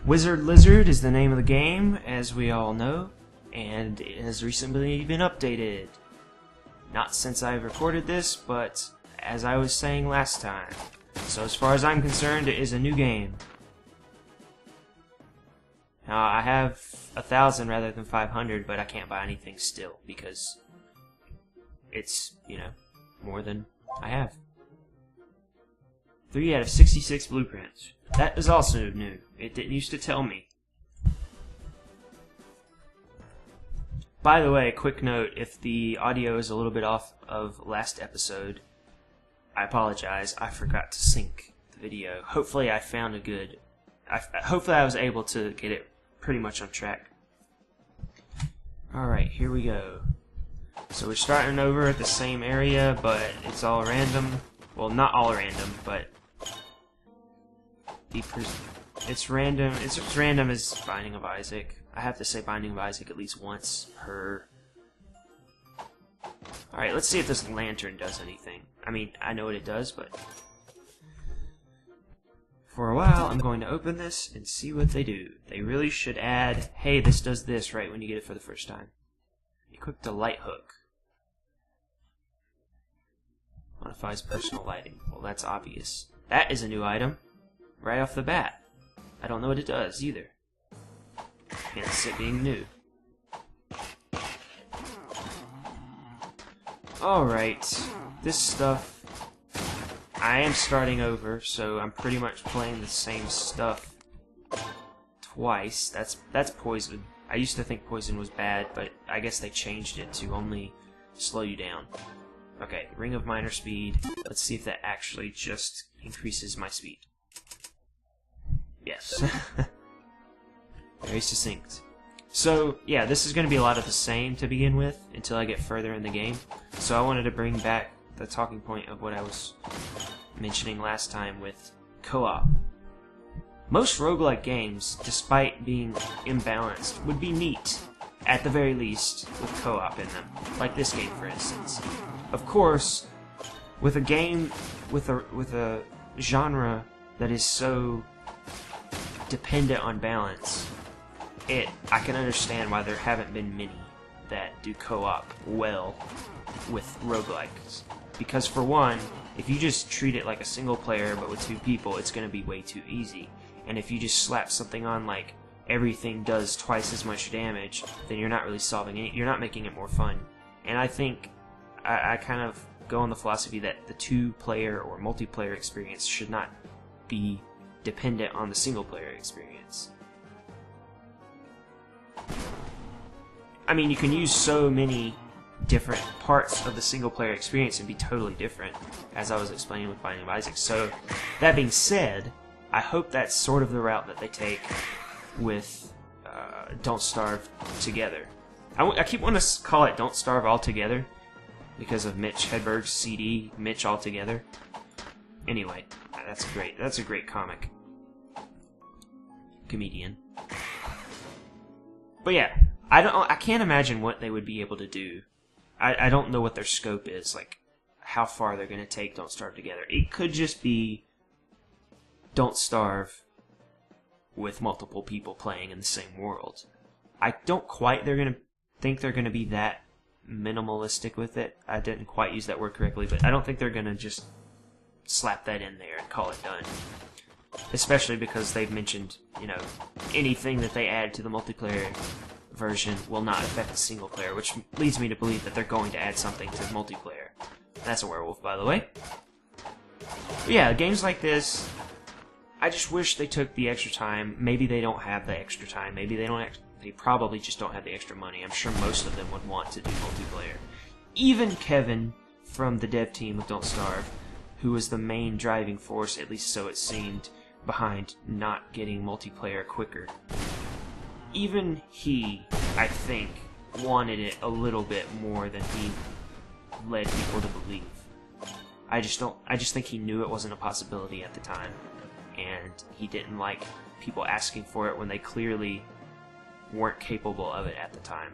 Wizard Lizard is the name of the game, as we all know, and it has recently been updated. Not since I've recorded this, but as I was saying last time. So as far as I'm concerned, it is a new game. Now, I have 1,000 rather than 500, but I can't buy anything still, because it's, you know, more than I have. 3 out of 66 blueprints. That is also new. It didn't used to tell me. By the way, quick note, if the audio is a little bit off of last episode, I apologize. I forgot to sync the video. Hopefully I found a good... hopefully I was able to get it pretty much on track. Alright, here we go. So we're starting over at the same area, but it's all random. Well, not all random, but... It's random. It's as random as Binding of Isaac. I have to say Binding of Isaac at least once per... Alright, let's see if this lantern does anything. I mean, I know what it does, but... For a while, I'm going to open this and see what they do. They really should add, hey, this does this right when you get it for the first time. Equip the light hook. Modifies personal lighting. Well, that's obvious. That is a new item. Right off the bat. I don't know what it does, either. Hence it being new. Alright. This stuff... I am starting over, so I'm pretty much playing the same stuff twice. That's poison. I used to think poison was bad, but I guess they changed it to only slow you down. Okay, Ring of Minor Speed. Let's see if that actually just increases my speed. Yes. Very succinct. So, yeah, this is going to be a lot of the same to begin with, until I get further in the game. So I wanted to bring back the talking point of what I was mentioning last time with co-op. Most roguelike games, despite being imbalanced, would be neat, at the very least, with co-op in them. Like this game, for instance. Of course, with a game, with a genre that is so dependent on balance, I can understand why there haven't been many that do co-op well with roguelikes. Because for one, if you just treat it like a single player but with 2 people, it's going to be way too easy. And if you just slap something on like everything does twice as much damage, then you're not really solving it. You're not making it more fun. And I think I kind of go on the philosophy that the 2-player or multiplayer experience should not be dependent on the single-player experience. I mean, you can use so many different parts of the single-player experience and be totally different, as I was explaining with Binding of Isaac. So, that being said, I hope that's sort of the route that they take with Don't Starve Together. I keep wanting to call it Don't Starve Altogether, because of Mitch Hedberg's CD, Mitch Altogether. Anyway, that's a great comic. Comedian. But yeah, I can't imagine what they would be able to do. I don't know what their scope is, like how far they're gonna take Don't Starve Together. It could just be Don't Starve with multiple people playing in the same world. I don't quite think they're gonna be that minimalistic with it. I didn't quite use that word correctly, but I don't think they're gonna just slap that in there and call it done. Especially because they've mentioned, you know, anything that they add to the multiplayer version will not affect the single player, which leads me to believe that they're going to add something to the multiplayer. That's a werewolf, by the way. But yeah, games like this, I just wish they took the extra time. Maybe they don't have the extra time. Maybe they probably just don't have the extra money. I'm sure most of them would want to do multiplayer. Even Kevin from the dev team with Don't Starve, who was the main driving force, at least so it seemed, behind not getting multiplayer quicker. Even he, I think, wanted it a little bit more than he led people to believe. I just think he knew it wasn't a possibility at the time, and he didn't like people asking for it when they clearly weren't capable of it at the time.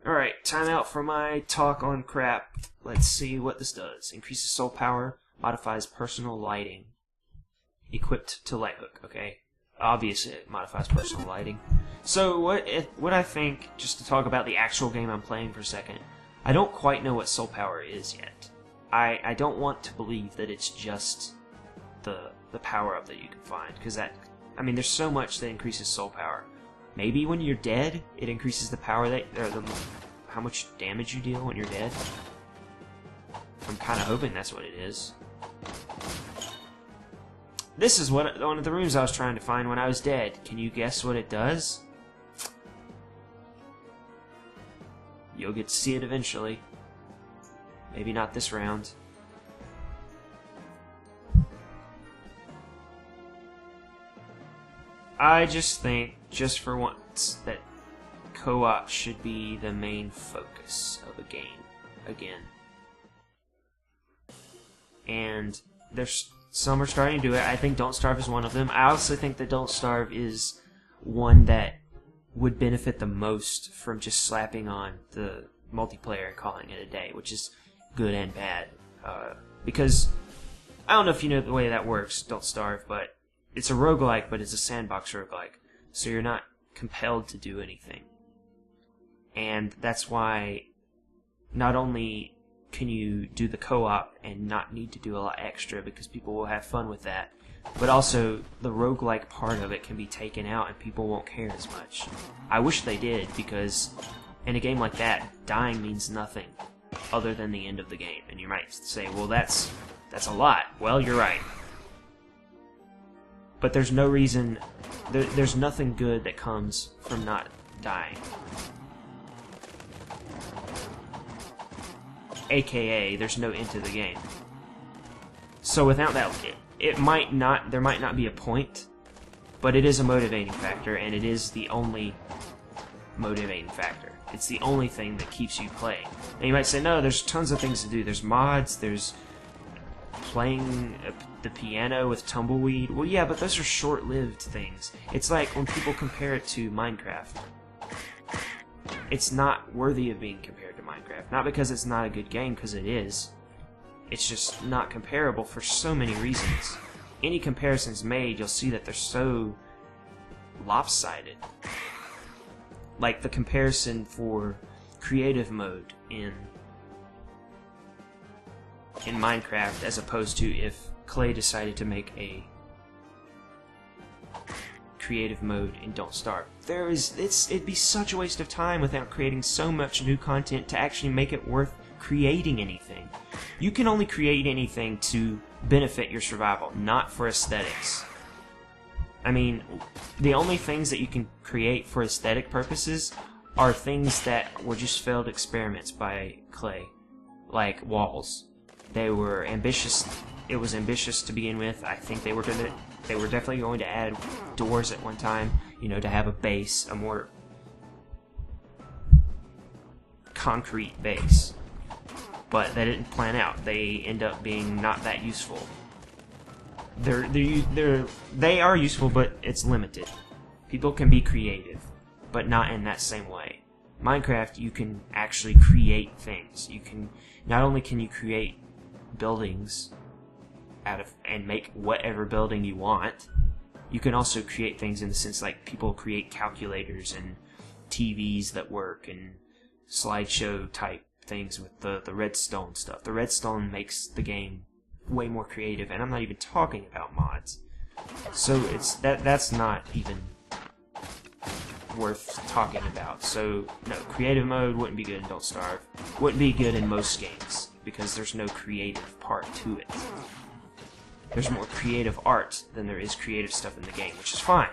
Alright, time out for my talk on crap. Let's see what this does. Increases soul power, modifies personal lighting. Equipped to light hook, okay. Obviously, it modifies personal lighting. So what I think, just to talk about the actual game I'm playing for a second, I don't quite know what soul power is yet. I don't want to believe that it's just the power-up that you can find, because there's so much that increases soul power. Maybe when you're dead, it increases the power how much damage you deal when you're dead. I'm kind of hoping that's what it is. This is one of the rooms I was trying to find when I was dead. Can you guess what it does? You'll get to see it eventually. Maybe not this round. I just think, just for once, that co-op should be the main focus of a game again. And some are starting to do it. I think Don't Starve is one of them. I also think that Don't Starve is one that would benefit the most from just slapping on the multiplayer and calling it a day, which is good and bad. Because, I don't know if you know the way that works, Don't Starve, but it's a roguelike, but it's a sandbox roguelike. So you're not compelled to do anything. And that's why not only can you do the co-op and not need to do a lot extra because people will have fun with that, but also the roguelike part of it can be taken out and people won't care as much. I wish they did, because in a game like that, dying means nothing other than the end of the game. And you might say, well, that's a lot. Well, you're right. But there's no reason, there's nothing good that comes from not dying. AKA, there's no end to the game. So without that, there might not be a point, but it is a motivating factor, and it is the only motivating factor. It's the only thing that keeps you playing. And you might say, no, there's tons of things to do. There's mods, there's playing the piano with Tumbleweed. Well, yeah, but those are short-lived things. It's like when people compare it to Minecraft. It's not worthy of being compared to Minecraft. Not because it's not a good game, because it is. It's just not comparable for so many reasons. Any comparisons made, you'll see that they're so lopsided. Like the comparison for creative mode in Minecraft, as opposed to if Clay decided to make a creative mode in Don't Starve. It'd be such a waste of time without creating so much new content to actually make it worth creating anything. You can only create anything to benefit your survival, not for aesthetics. I mean, the only things that you can create for aesthetic purposes are things that were just failed experiments by Clay, like walls. They were ambitious. It was ambitious to begin with. I think they were definitely going to add doors at one time, to have a base, a more concrete base. But that didn't plan out. They end up being not that useful. They are useful, but it's limited. People can be creative, but not in that same way. Minecraft, you can actually create things. Not only can you create buildings and make whatever building you want, you can also create things in the sense like people create calculators and TVs that work and slideshow type things with the redstone stuff. The redstone makes the game way more creative, and I'm not even talking about mods. So that's not even worth talking about. So no, creative mode wouldn't be good in Don't Starve. Wouldn't be good in most games because there's no creative part to it. There's more creative art than there is creative stuff in the game, which is fine.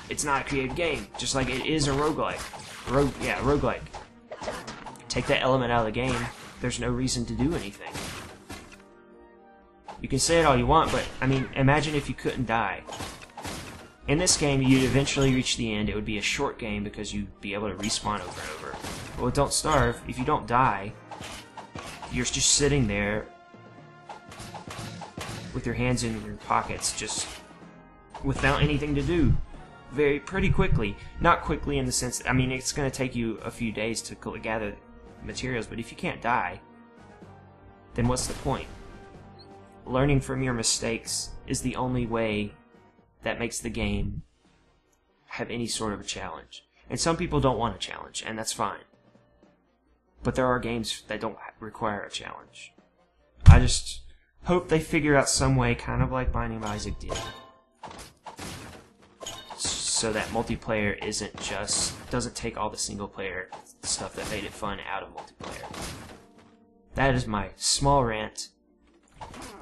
It's not a creative game, just like it is a roguelike. Roguelike. Take that element out of the game, there's no reason to do anything. You can say it all you want, but, imagine if you couldn't die. In this game, you'd eventually reach the end. It would be a short game because you'd be able to respawn over and over. But with Don't Starve, if you don't die, you're just sitting there with your hands in your pockets, just without anything to do. Pretty quickly. Not quickly in the sense, it's going to take you a few days to gather materials, but if you can't die, then what's the point? Learning from your mistakes is the only way that makes the game have any sort of a challenge. And some people don't want a challenge, and that's fine. But there are games that don't require a challenge. I just hope they figure out some way, kind of like Binding of Isaac did, so that multiplayer doesn't take all the single player stuff that made it fun out of multiplayer. That is my small rant.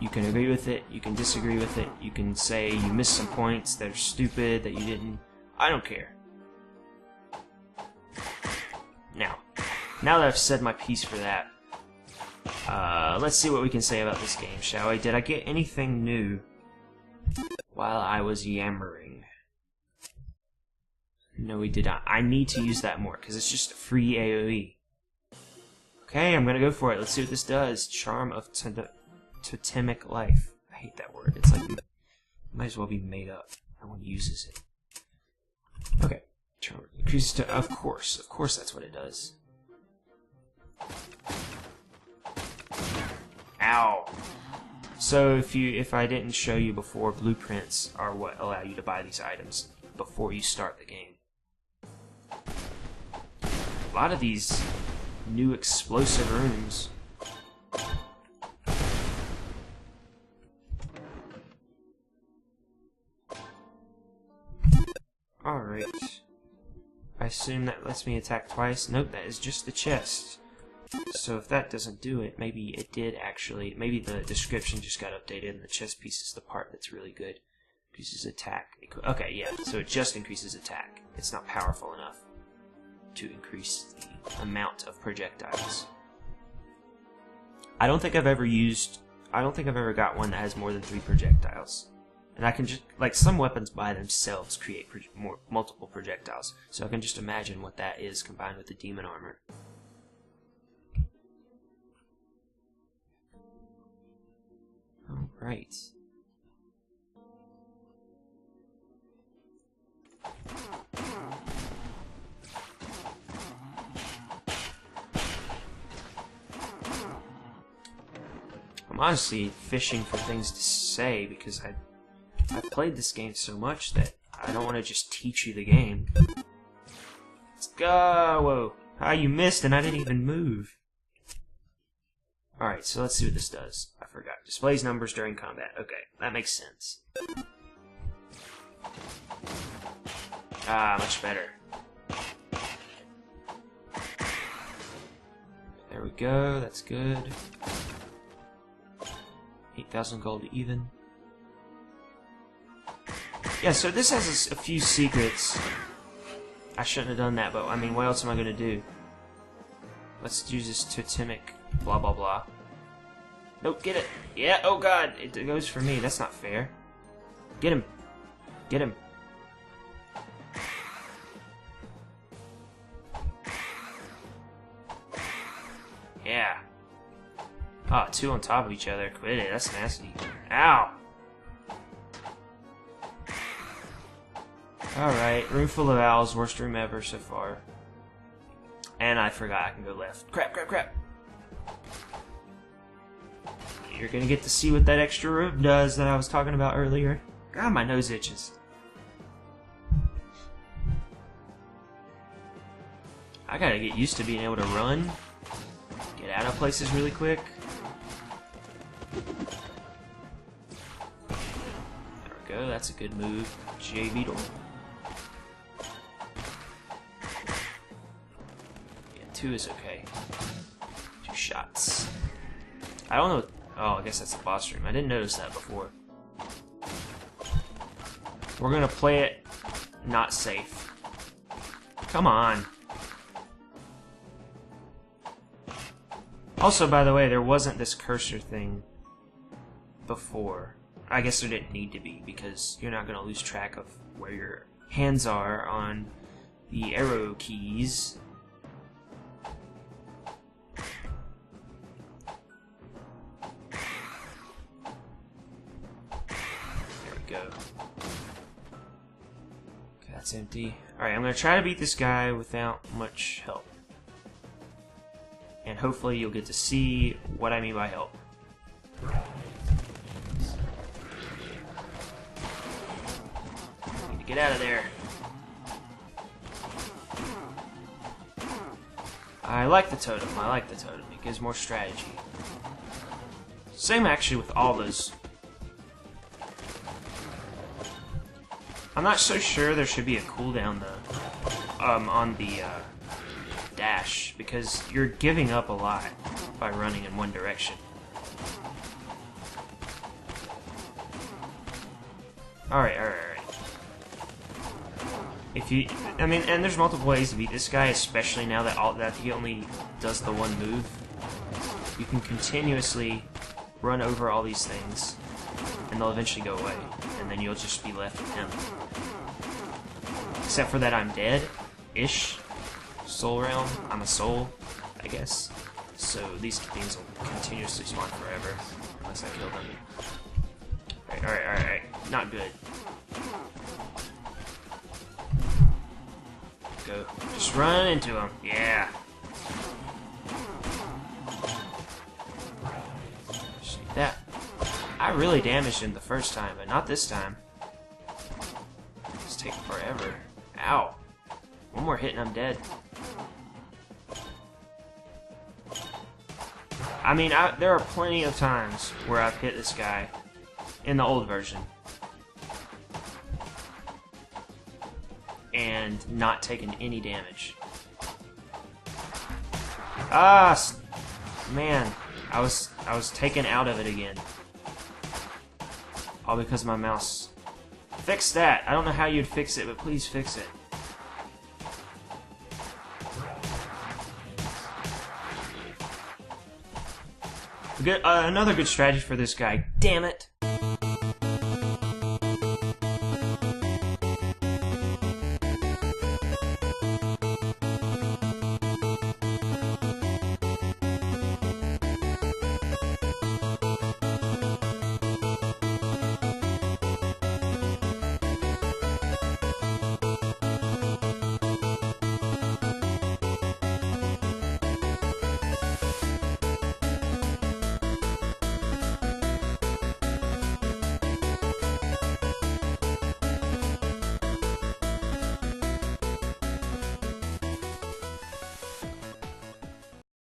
You can agree with it, you can disagree with it, you can say you missed some points that are stupid, that you didn't. I don't care. Now that I've said my piece for that, let's see what we can say about this game, shall we? Did I get anything new while I was yammering? No, we did not. I need to use that more, because it's just a free AoE. Okay, I'm gonna go for it. Let's see what this does. Charm of Totemic Life. I hate that word. It's like, it might as well be made up. No one uses it. Okay. Charm increases to... Of course that's what it does. Ow! So if I didn't show you before, blueprints are what allow you to buy these items before you start the game. A lot of these new explosive rooms. Alright. I assume that lets me attack twice. Nope, that is just the chest. So if that doesn't do it, maybe it did actually. Maybe the description just got updated and the chest piece is the part that's really good. Increases attack. Okay, yeah, so it just increases attack. It's not powerful enough to increase the amount of projectiles. I don't think I've ever got one that has more than 3 projectiles. And I can just, like, some weapons by themselves create multiple projectiles. So I can just imagine what that is combined with the demon armor. Alright. I'm honestly fishing for things to say because I've played this game so much that I don't want to just teach you the game. Let's go! Whoa. Ah, you missed and I didn't even move. Alright, so let's see what this does. I forgot. Displays numbers during combat. Okay, that makes sense. Ah, much better. There we go, that's good. 8,000 gold even. Yeah, so this has a few secrets. I shouldn't have done that, but I mean, what else am I gonna do? Let's use this totemic blah blah blah. Nope, get it. Yeah, oh god, it goes for me. That's not fair. Get him. Get him. Yeah. Ah, 2 on top of each other. Quit it. That's nasty. Ow. Alright, room full of owls. Worst room ever so far. And I forgot I can go left. Crap, crap, crap. You're gonna get to see what that extra room does that I was talking about earlier. God, my nose itches. I gotta get used to being able to run. Get out of places really quick. There we go, that's a good move. J Beetle. Yeah, 2 is okay. 2 shots. I don't know. Oh, I guess that's the boss room. I didn't notice that before. We're gonna play it not safe. Come on. Also, by the way, there wasn't this cursor thing before. I guess there didn't need to be, because you're not gonna lose track of where your hands are on the arrow keys. Go. Okay, that's empty. Alright, I'm going to try to beat this guy without much help. And hopefully you'll get to see what I mean by help. Get out of there. I like the totem. I like the totem. It gives more strategy. Same actually with all those. I'm not so sure there should be a cooldown though, on the dash, because you're giving up a lot by running in one direction. Alright. If you, I mean, and there's multiple ways to beat this guy, especially now that he only does the one move. You can continuously run over all these things, and they'll eventually go away, and then you'll just be left with him. Except for that I'm dead-ish. Soul Realm. I'm a soul, I guess. So these things will continuously spawn forever, unless I kill them. Alright. Not good. Go. Just run into him. Yeah. Just need that. I really damaged him the first time, but not this time. It's taking forever. Ow. One more hit and I'm dead. I mean, there are plenty of times where I've hit this guy in the old version and not taken any damage. Ah, man, I was taken out of it again, all because of my mouse. Fix that. I don't know how you'd fix it, but please fix it. Another good strategy for this guy. Damn it.